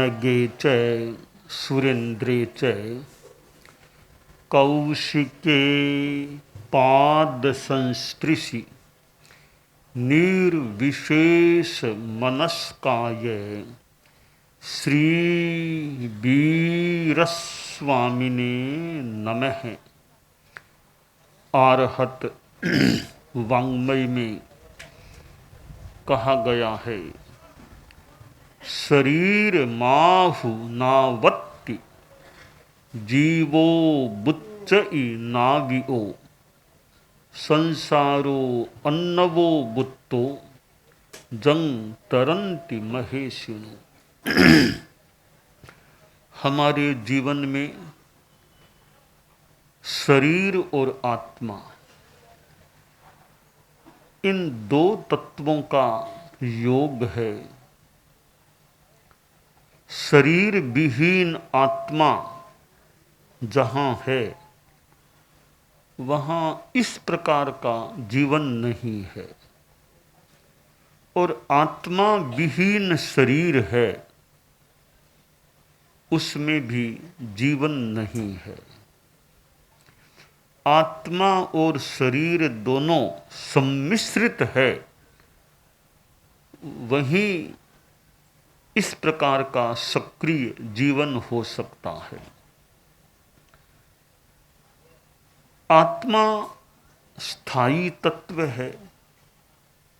नगे च सुरेन्द्रे च कौशिके पाद संस्पृशि निर्विशेष मनस्काय श्री वीरस्वामिने नमः। आरहत वाङ्मय में कहा गया है, शरीर माहु नावत्ति जीवो बुच्चई नाविओ संसारो अन्नवो बुत्तो जंग तरंति महेशिनो। हमारे जीवन में शरीर और आत्मा, इन दो तत्वों का योग है। शरीर विहीन आत्मा जहाँ है वहाँ इस प्रकार का जीवन नहीं है, और आत्मा विहीन शरीर है उसमें भी जीवन नहीं है। आत्मा और शरीर दोनों सम्मिश्रित है, वहीं इस प्रकार का सक्रिय जीवन हो सकता है। आत्मा स्थायी तत्व है,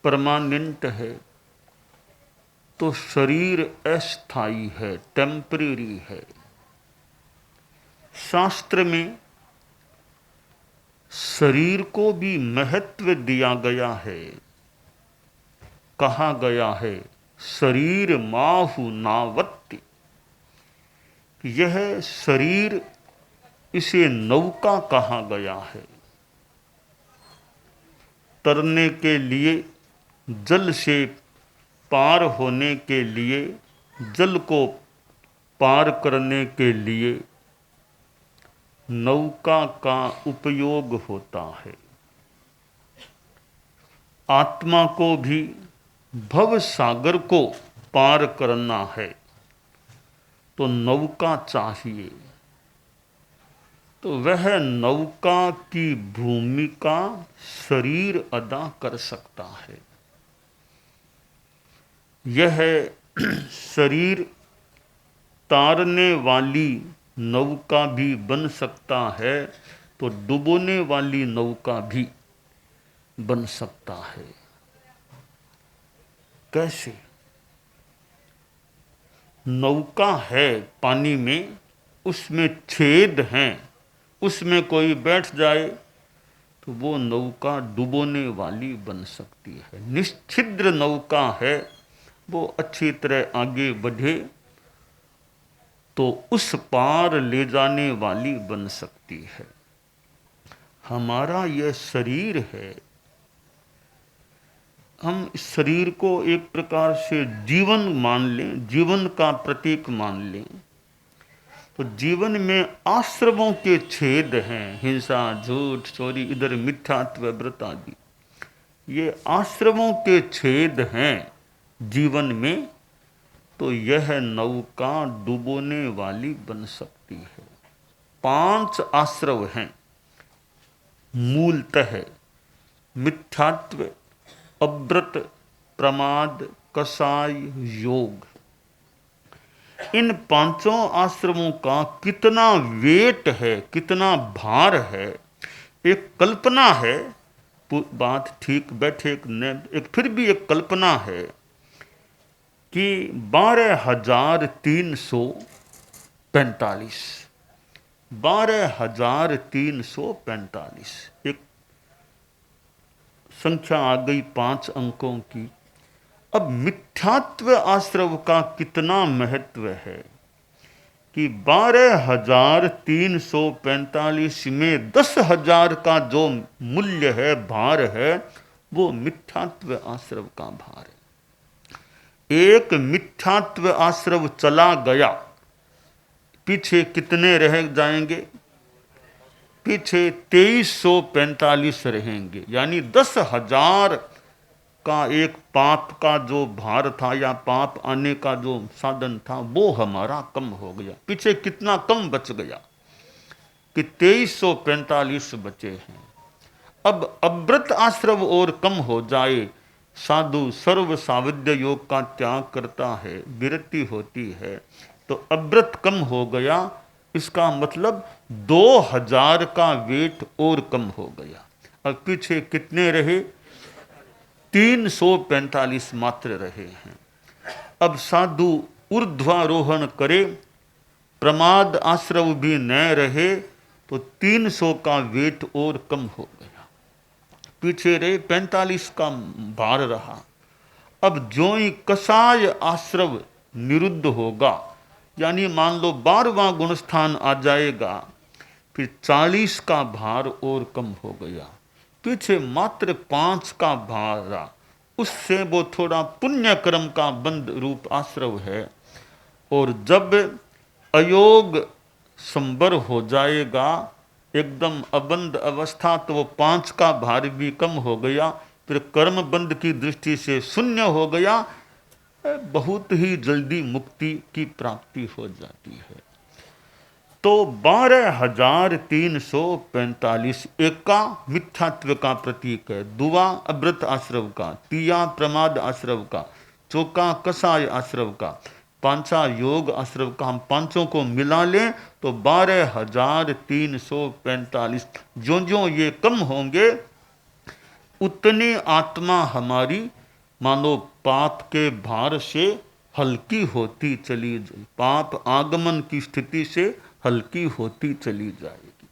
परमानेंट है, तो शरीर अस्थायी है, टेम्परेरी है। शास्त्र में शरीर को भी महत्व दिया गया है। कहा गया है, शरीर माहु नावत्ति। यह शरीर, इसे नौका कहा गया है। तरने के लिए, जल से पार होने के लिए, जल को पार करने के लिए नौका का उपयोग होता है। आत्मा को भी भव सागर को पार करना है तो नौका चाहिए। तो वह नौका की भूमिका शरीर अदा कर सकता है। यह शरीर तारने वाली नौका भी बन सकता है, तो डुबोने वाली नौका भी बन सकता है। कैसे? नौका है पानी में, उसमें छेद हैं, उसमें कोई बैठ जाए तो वो नौका डुबोने वाली बन सकती है। निश्छिद्र नौका है, वो अच्छी तरह आगे बढ़े तो उस पार ले जाने वाली बन सकती है। हमारा यह शरीर है, हम इस शरीर को एक प्रकार से जीवन मान लें, जीवन का प्रतीक मान लें। तो जीवन में आश्रमों के छेद हैं, हिंसा, झूठ, चोरी, इधर मिथ्यात्व, व्रत आदि। ये आश्रमों के छेद हैं जीवन में, तो यह नौका डुबोने वाली बन सकती है। 5 आश्रव हैं मूलतः: मिथ्यात्व, अव्रत, प्रमाद, कसाय, योग। इन 5 आश्रमों का कितना वेट है, कितना भार है, एक कल्पना है। बात ठीक बैठे एक फिर भी एक कल्पना है कि 12,345 12,345 एक संख्या आ गई 5 अंकों की। अब मिथ्यात्व आश्रव का कितना महत्व है कि 12,345 में 10,000 का जो मूल्य है, भार है, वो मिथ्यात्व आश्रव का भार है। एक मिथ्यात्व आश्रव चला गया, पीछे कितने रह जाएंगे? पीछे 2345 रहेंगे, यानी 10,000 का एक पाप का जो भार था या पाप आने का जो साधन था वो हमारा कम हो गया। पीछे कितना कम बच गया कि 2345 बचे हैं। अब अव्रत आश्रव और कम हो जाए, साधु सर्व साविध्य योग का त्याग करता है, विरति होती है, तो अव्रत कम हो गया। इसका मतलब 2000 का वेट और कम हो गया। अब पीछे कितने रहे? 345 मात्र रहे हैं। अब साधु ऊर्ध्वारोहण करे, प्रमाद आश्रव भी न रहे, तो 300 का वेट और कम हो गया। पीछे रहे 45 का भार रहा। अब जो ही कसाय आश्रव निरुद्ध होगा, यानी मान लो 12वां गुणस्थान आ जाएगा, फिर 40 का भार और कम हो गया। पीछे मात्र 5 का भार रहा, उससे वो थोड़ा पुण्य कर्म का बंध रूप आश्रव है। और जब अयोग संबर हो जाएगा, एकदम अबंध अवस्था, तो वो 5 का भार भी कम हो गया, फिर कर्म बंध की दृष्टि से शून्य हो गया। बहुत ही जल्दी मुक्ति की प्राप्ति हो जाती है। तो 12,345 एक का मिथ्यात्व का प्रतीक है, दुआ अव्रत आश्रव का, तिया प्रमाद आश्रव का, चौका कसाय आश्रव का, पांचा योग आश्रव का। हम पांचों को मिला लें तो 12,345। जो जो ये कम होंगे उतनी आत्मा हमारी मानो पाप के भार से हल्की होती चली जाए, पाप आगमन की स्थिति से हल्की होती चली जाएगी।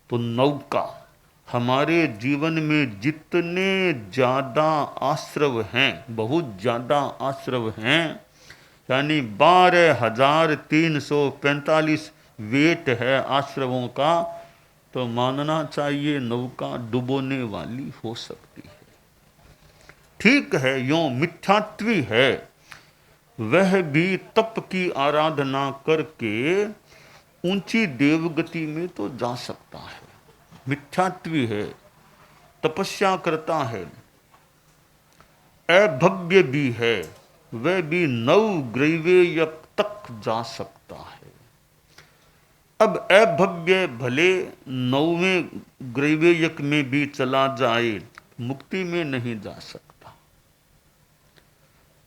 तो नौका, हमारे जीवन में जितने ज्यादा आश्रव हैं, बहुत ज्यादा आश्रव हैं, यानी 12,345 वेट है आश्रवों का, तो मानना चाहिए नौका डुबोने वाली हो सकती है। ठीक है, यों मिथ्यात्वी है, वह भी तप की आराधना करके ऊंची देवगति में तो जा सकता है। मिथ्यात्वी है, तपस्या करता है, अभव्य भी है, वह भी नवग्रैवेय तक जा सकता है। अब अभव्य भले 9वें ग्रैवेयक में भी चला जाए, मुक्ति में नहीं जा सकता।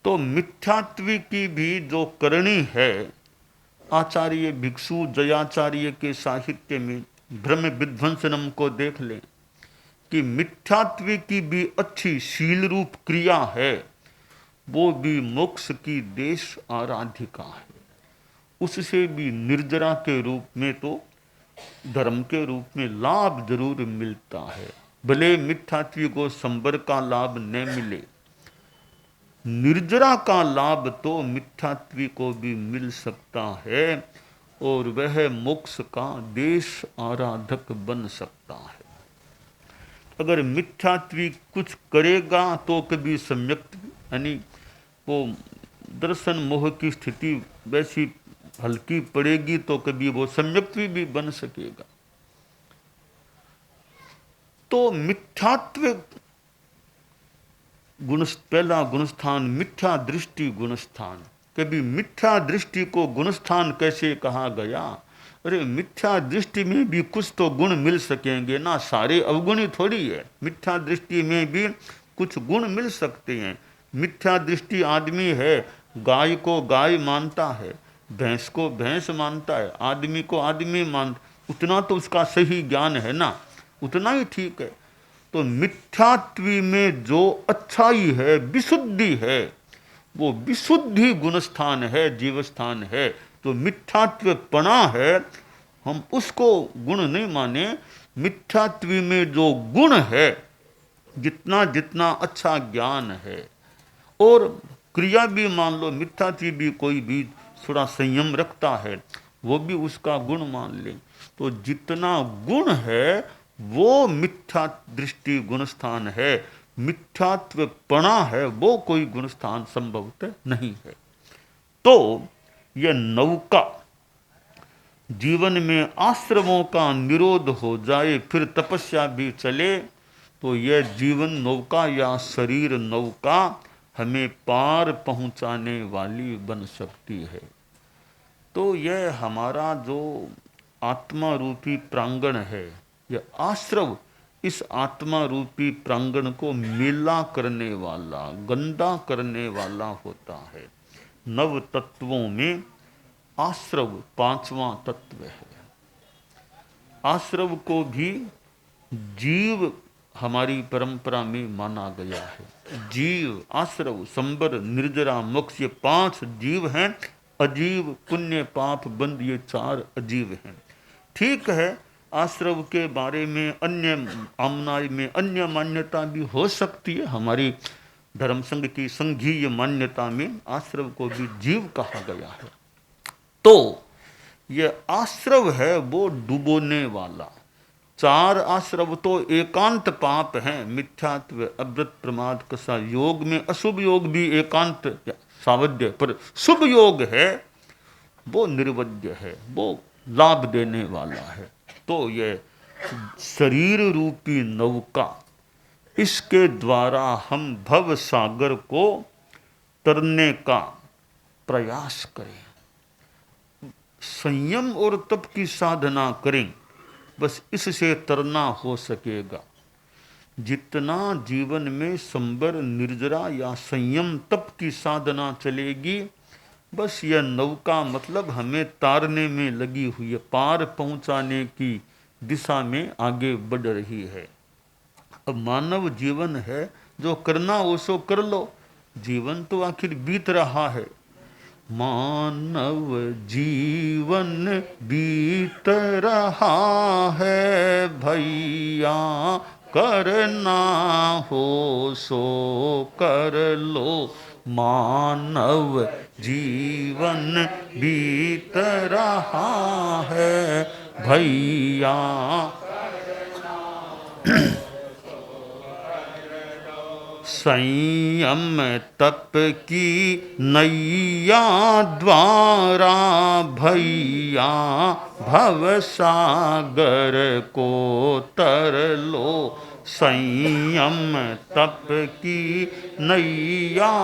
तो मिथ्यात्वी की भी जो करणी है, आचार्य भिक्षु जयाचार्य के साहित्य में भ्रम विध्वंसनम को देख लें कि मिथ्यात्वी की भी अच्छी शील रूप क्रिया है, वो भी मोक्ष की देश आराधिका है। उससे भी निर्जरा के रूप में तो धर्म के रूप में लाभ जरूर मिलता है। भले मिथ्यात्वी को संबर का लाभ न मिले, निर्जरा का लाभ तो मिथ्यात्वी को भी मिल सकता है, और वह मोक्ष का देश आराधक बन सकता है। अगर मिथ्यात्वी कुछ करेगा तो कभी सम्यक, यानी वो दर्शन मोह की स्थिति वैसी हल्की पड़ेगी, तो कभी वो सम्यक्त्वी भी बन सकेगा। तो मिथ्यात्व गुण, पहला गुणस्थान मिथ्या दृष्टि गुणस्थान। कभी मिथ्या दृष्टि को गुणस्थान कैसे कहा गया? अरे मिथ्या दृष्टि में भी कुछ तो गुण मिल सकेंगे ना, सारे अवगुणी थोड़ी है। मिथ्या दृष्टि में भी कुछ गुण मिल सकते हैं। मिथ्या दृष्टि आदमी है, गाय को गाय मानता है, भैंस को भैंस मानता है, आदमी को आदमी उतना तो उसका सही ज्ञान है ना, उतना ही ठीक है। तो मिथ्यात्वी में जो अच्छाई है, विशुद्धि है, वो विशुद्धि गुणस्थान है, जीवस्थान है। तो मिथ्यात्व पना है, हम उसको गुण नहीं माने। मिथ्यात्वी में जो गुण है, जितना जितना अच्छा ज्ञान है, और क्रिया भी मान लो मिथ्यात्वी भी कोई भी थोड़ा संयम रखता है, वो भी उसका गुण मान ले। तो जितना गुण है वो मिथ्या दृष्टि गुणस्थान है, मिथ्यात्व पणा है वो कोई गुणस्थान संभवतः नहीं है। तो यह नौका, जीवन में आश्रमों का निरोध हो जाए, फिर तपस्या भी चले, तो यह जीवन नौका या शरीर नौका हमें पार पहुंचाने वाली बन सकती है। तो यह हमारा जो आत्मा रूपी प्रांगण है, यह आश्रव इस आत्मा रूपी प्रांगण को मेला करने वाला, गंदा करने वाला होता है। नव तत्वों में आश्रव पांचवा तत्व है। आश्रव को भी जीव हमारी परंपरा में माना गया है। जीव, आश्रव, संबर, निर्जरा, मोक्ष, ये 5 जीव हैं। अजीव, पुण्य, पाप, बंध, ये 4 अजीव हैं। ठीक है, आश्रव के बारे में अन्य आमनाय में अन्य मान्यता भी हो सकती है। हमारी धर्म संघ की संघीय मान्यता में आश्रव को भी जीव कहा गया है। तो यह आश्रव है वो डुबोने वाला। 4 आश्रव तो एकांत पाप हैं, मिथ्यात्व, अव्रत, प्रमाद, कसा। योग में अशुभ योग भी एकांत सावध्य, पर शुभ योग है वो निर्वज्य है, वो लाभ देने वाला है। तो यह शरीर रूपी नौका, इसके द्वारा हम भव सागर को तरने का प्रयास करें, संयम और तप की साधना करें, बस इससे तरना हो सकेगा। जितना जीवन में संबर, निर्जरा या संयम तप की साधना चलेगी, बस यह नौका मतलब हमें तारने में लगी हुई है, पार पहुंचाने की दिशा में आगे बढ़ रही है। अब मानव जीवन है, जो करना वो सो कर लो, जीवन तो आखिर बीत रहा है। मानव जीवन बीत रहा है भैया, करना हो सो कर लो। मानव जीवन बीत रहा है भैया। संयम तप की नैया द्वारा भैया, भवसागर को तर लो। संयम तप की नैया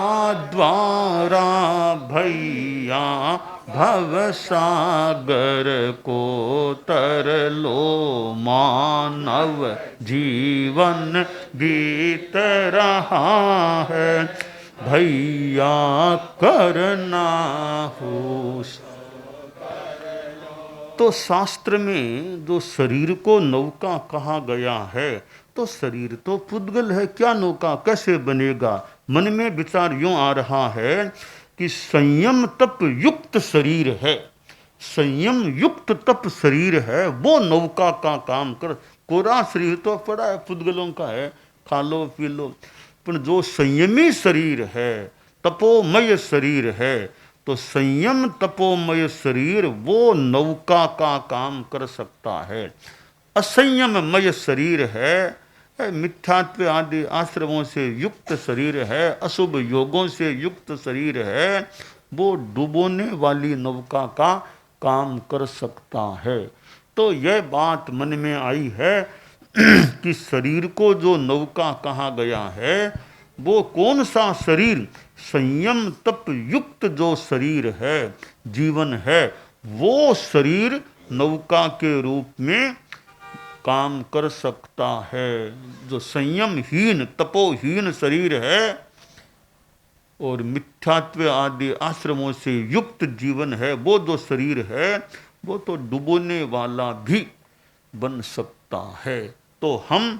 द्वारा भैया, भवसागर को तर लो। मानव जीवन बीत रहा है भैया, करना हो। तो शास्त्र में जो शरीर को नौका कहा गया है, तो शरीर तो पुद्गल है, क्या नौका कैसे बनेगा? मन में विचार यूं आ रहा है कि संयम तप युक्त शरीर है, संयम युक्त तप शरीर है, वो नौका का काम कर। कोरा शरीर तो पड़ा है, पुद्गलों का है, खा लो पी लो। पर जो संयमी शरीर है, तपोमय शरीर है, तो संयम तपोमय शरीर वो नौका का काम कर सकता है। असंयममय शरीर है, मिथ्यात्व आदि आश्रमों से युक्त शरीर है, अशुभ योगों से युक्त शरीर है, वो डुबोने वाली नौका का काम कर सकता है। तो यह बात मन में आई है कि शरीर को जो नौका कहा गया है, वो कौन सा शरीर? संयम तप युक्त जो शरीर है, जीवन है, वो शरीर नौका के रूप में काम कर सकता है। जो संयमहीन तपोहीन शरीर है और मिथ्यात्व आदि आश्रमों से युक्त जीवन है, वो जो शरीर है वो तो डुबोने वाला भी बन सकता है। तो हम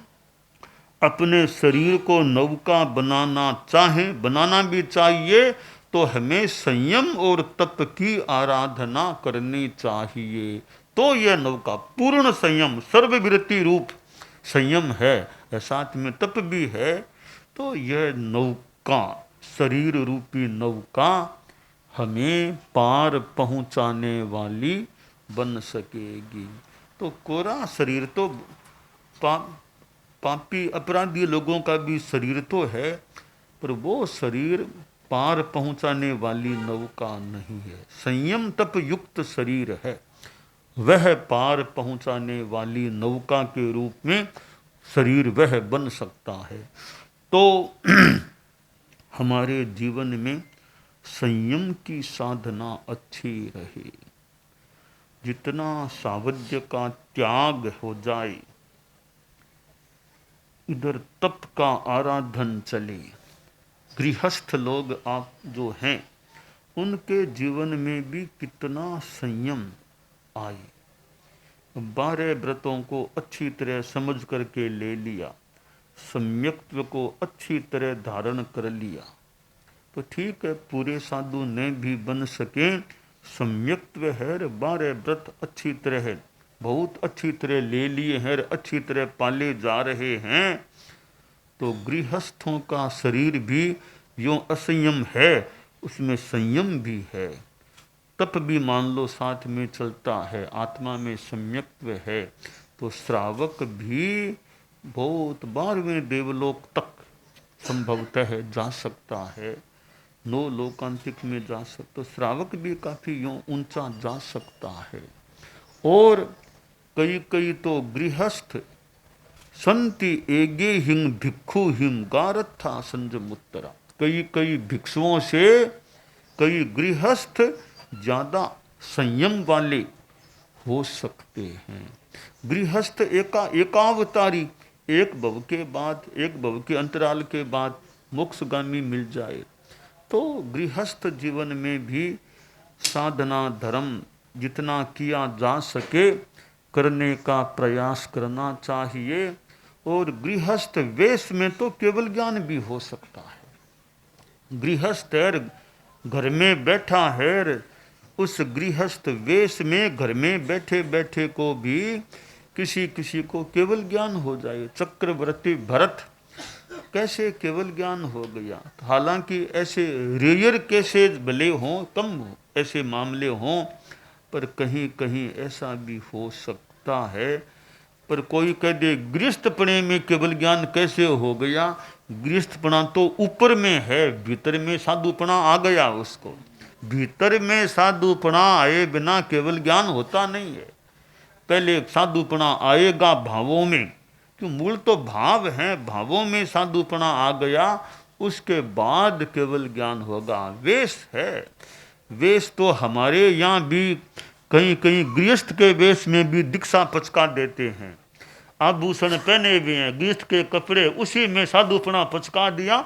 अपने शरीर को नौका बनाना चाहें, बनाना भी चाहिए, तो हमें संयम और तप की आराधना करनी चाहिए। तो यह नौका पूर्ण संयम, सर्वविरति रूप संयम है, साथ में तप भी है। तो यह नौका, शरीर रूपी नौका, हमें पार पहुंचाने वाली बन सकेगी। तो कोरा शरीर तो पापी अपराधी लोगों का भी शरीर तो है, पर वो शरीर पार पहुंचाने वाली नौका नहीं है। संयम तप युक्त शरीर है, वह पार पहुंचाने वाली नौका के रूप में शरीर वह बन सकता है। तो हमारे जीवन में संयम की साधना अच्छी रहे, जितना सावध्य का त्याग हो जाए, इधर तप का आराधन चले। गृहस्थ लोग आप जो हैं, उनके जीवन में भी कितना संयम आए। 12 व्रतों को अच्छी तरह समझ करके ले लिया, सम्यक्त्व को अच्छी तरह धारण कर लिया, तो ठीक है, पूरे साधु नहीं भी बन सके, सम्यक्त्व है, 12 व्रत अच्छी तरह है, बहुत अच्छी तरह ले लिए हैं, अच्छी तरह पाले जा रहे हैं, तो गृहस्थों का शरीर भी यूँ असंयम है, उसमें संयम भी है। तप भी मान लो साथ में चलता है, आत्मा में सम्यक्त्व है, तो श्रावक भी बहुत 12वें देवलोक तक संभवतः जा सकता है, 9 लोकांतिक में जा सकता, तो श्रावक भी काफ़ी यूँ ऊंचा जा सकता है। और कई कई तो गृहस्थ संति एगे हिंग भिक्षु हिंग गारथा संजमुत्तरा, कई कई भिक्षुओं से कई गृहस्थ ज्यादा संयम वाले हो सकते हैं। गृहस्थ एकावतारी, एक भव के बाद, एक भव के अंतराल के बाद मोक्षगामी मिल जाए, तो गृहस्थ जीवन में भी साधना धर्म जितना किया जा सके करने का प्रयास करना चाहिए। और गृहस्थ वेश में तो केवल ज्ञान भी हो सकता है। गृहस्थ घर में बैठा है, उस गृहस्थ वेश में घर में बैठे बैठे को भी किसी किसी को केवल ज्ञान हो जाए। चक्रवर्ती भरत कैसे केवल ज्ञान हो गया, हालांकि ऐसे रेयर केसेज भले हों, कम हो ऐसे मामले हों, पर कहीं कहीं ऐसा भी हो सकता है। पर कोई कह दे गृहस्थपणे में केवल ज्ञान कैसे हो गया, गृहस्थपना तो ऊपर में है, भीतर में साधुपना आ गया उसको। भीतर में साधुपना आए बिना केवल ज्ञान होता नहीं है, पहले साधुपना आएगा भावों में, क्यों मूल तो भाव है, भावों में साधुपना आ गया, उसके बाद केवल ज्ञान होगा। वेश है, वेश तो हमारे यहाँ भी कहीं कहीं गृहस्थ के वेश में भी दीक्षा पचका देते हैं, आभूषण पहने भी हैं, गृहस्थ के कपड़े, उसी में साधुपना पचका दिया,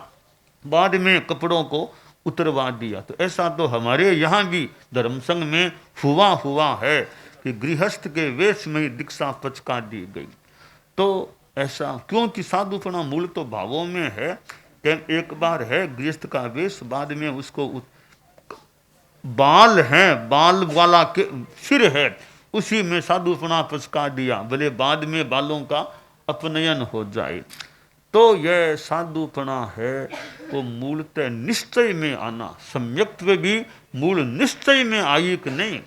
बाद में कपड़ों को उतरवा दिया। तो ऐसा तो हमारे यहाँ भी धर्म संघ में हुआ है कि गृहस्थ के वेश में दीक्षा पचका दी गई। तो ऐसा क्योंकि साधुपना मूल तो भावों में है, एक बार है गृहस्थ का वेश, बाद में उसको बाल है, बाल वाला के सिर है, उसी में साधुपना पचका दिया, भले बाद में बालों का अपनयन हो जाए। तो यह साधुपना है वो मूलतः निश्चय में आना, सम्यक्त्व भी मूल निश्चय में आई कि नहीं,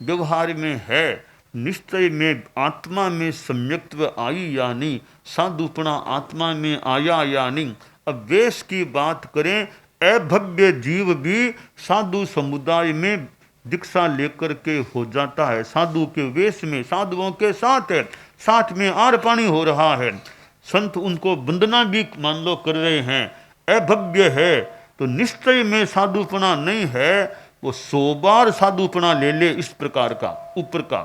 व्यवहार में है, निश्चय में आत्मा में सम्यक्त्व आई या नहीं, साधुपना आत्मा में आया या नहीं। अब वेश की बात करें, अभव्य जीव भी साधु समुदाय में दीक्षा लेकर के हो जाता है, साधु के वेश में, साधुओं के साथ है, साथ में आर पानी हो रहा है, संत उनको वंदना भी मान लो कर रहे हैं, अभव्य है, तो निश्चय में साधुपना नहीं है, वो 100 बार साधुपना ले ले इस प्रकार का ऊपर का,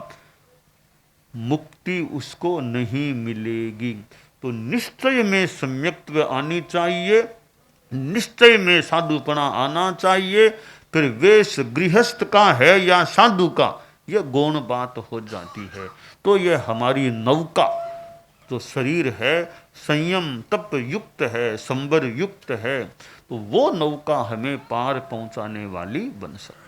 मुक्ति उसको नहीं मिलेगी। तो निश्चय में सम्यक्त्व आनी चाहिए, निश्चय में साधुपना आना चाहिए, फिर वेश गृहस्थ का है या साधु का, यह गौण बात हो जाती है। तो यह हमारी नौका जो शरीर है संयम तप युक्त है, संबर युक्त है, तो वो नौका हमें पार पहुंचाने वाली बन सकती है।